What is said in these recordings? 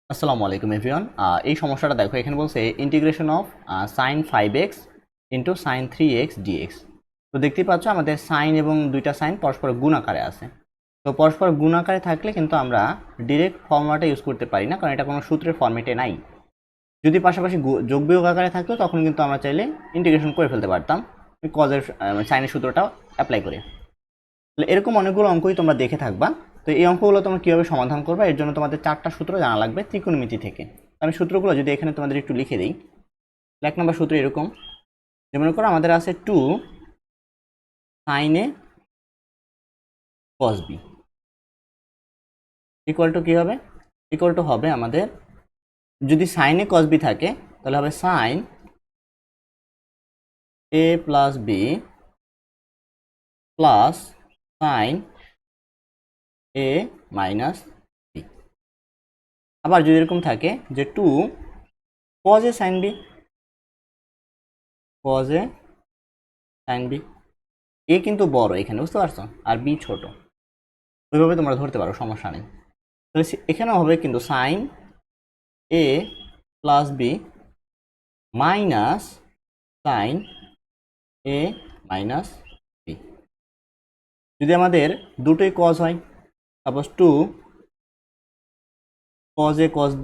আসসালামু আলাইকুম এভরিওয়ান। এই সমস্যাটা দেখো, এখানে বলছে integration of sign 5x into sign 3x dx। তো দেখতেই পাচ্ছ আমাদের সাইন এবং দুইটা সাইন পরস্পর গুণ আকারে আছে। তো পরস্পর গুণ আকারে থাকলে কিন্তু আমরা ডিরেক্ট ফর্মুলাটা ইউজ করতে পারি না, কারণ এটা কোনো সূত্রের ফর্মেটে নাই। যদি পাশাপাশি যোগ বিয়োগ আকারে থাকতো তখন কিন্তু আমরা চাইলে ইন্টিগ্রেশন করে ফেলতে পারতাম কজের সাইনের সূত্রটা অ্যাপ্লাই করে। তাহলে এরকম অনেকগুলো অঙ্কই তোমরা দেখে থাকবা। তো এই অঙ্কগুলো তোমরা কীভাবে সমাধান করবে, এর জন্য তোমাদের 4টা সূত্র জানা লাগবে ত্রিকোণমিতি থেকে। আমি সূত্রগুলো যদি এখানে তোমাদের একটু লিখে দিই। 1 নম্বর সূত্র এরকম, যেমন করো আমাদের আছে 2 sin a cos b equal to কী হবে, ইকুয়াল টু হবে আমাদের, যদি sin a cos b থাকে তাহলে হবে sin a plus b plus sin a minus b। আবার যদি এরকম থাকে যে 2 cos a sin b, cos a sin b, এ কিন্তু বড় এখানে, বুঝতে পারছো, আর বি ছোট, ওইভাবে তোমরা ধরতে পারো, সমস্যা নেই। তাহলে এখানেও হবে কিন্তু সাইন এ প্লাস বি মাইনাস সাইন এ মাইনাস বি। যদি আমাদের দুটোই কজ হয়, suppose 2 cos a cos b,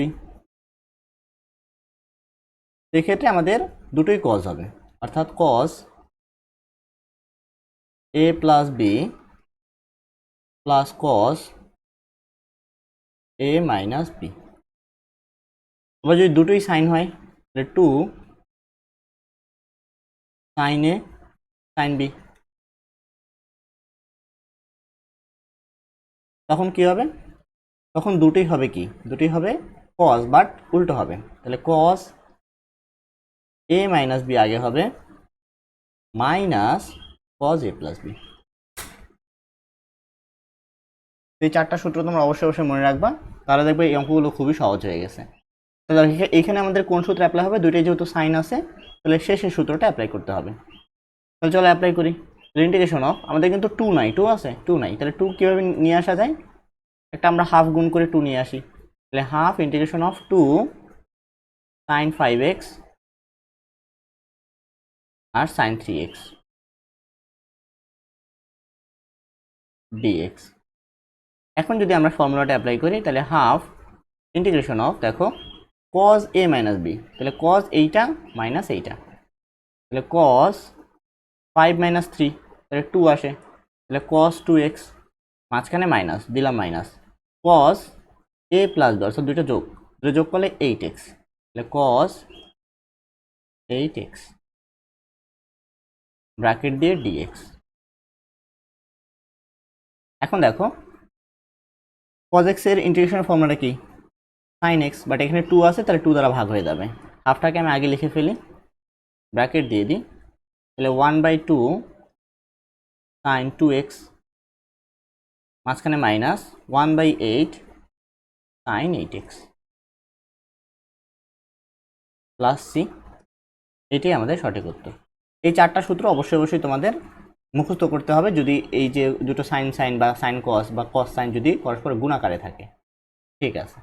সেক্ষেত্রে আমাদের দুটোই কজ হবে, অর্থাৎ cos a plus B plus cos a minus B. আবার যদি দুটোই সাইন হয় তাহলে 2 sin a sin b। তখন কি হবে, তখন দুটোই হবে কি, দুটোই হবে cos, বাট উল্টো হবে। তাহলে cos a মাইনাস বি আগে হবে minus cos a plus B. এই 4টা সূত্র তোমরা অবশ্যই অবশ্যই মনে রাখবা, তাহলে দেখবে এই অঙ্কগুলো খুবই সহজ হয়ে গেছে। তাহলে এখানে আমাদের কোন সূত্র অ্যাপ্লাই হবে, দুইটাই যেহেতু সাইন আছে তাহলে শেষের সূত্রটা অ্যাপ্লাই করতে হবে। তাহলে চলো অ্যাপ্লাই করি। ইন্টিগ্রেশন অফ, আমাদের কিন্তু 2 নাই, 2 আছে, 2 নাই, তাহলে 2 কীভাবে নিয়ে আসা যায়, একটা আমরা হাফ গুণ করে 2 নিয়ে আসি। তাহলে half integration of 2 sin 5x আর sin 3x dx। এখন যদি আমরা ফর্মুলাটা অ্যাপ্লাই করি তাহলে হাফ ইন্টিগ্রেশন অফ, দেখো cos a মাইনাস b, তাহলে cos এইটা মাইনাস এইটা, তাহলে cos 5 মাইনাস 3, তাহলে 2 আসে, তাহলে cos 2x, মাঝখানে মাইনাস দিলাম, minus cos a plus b, অর্থাৎ দুটো যোগ করলে 8x, তাহলে cos 8x ব্র্যাকেট দিয়ে dx। এখন দেখো cos x এর ইন্টিগ্রেশনের ফর্মুলাটা কি, sin x, বাট এখানে 2 আছে তাহলে 2 দ্বারা ভাগ হয়ে যাবে। হাফটাকে আমি আগে লিখে ফেলি, ব্র্যাকেট দিয়ে দিই, তাহলে 1/2 sin 2x, মাঝখানে minus 1/8 sin 8x plus C. এটাই আমাদের সঠিক উত্তর। এই 4টা সূত্র অবশ্যই অবশ্যই তোমাদের মুখস্থ করতে হবে, যদি এই যে দুটো সাইন সাইন বা সাইন কস বা কস সাইন যদি পরস্পর গুণ আকারে থাকে। ঠিক আছে।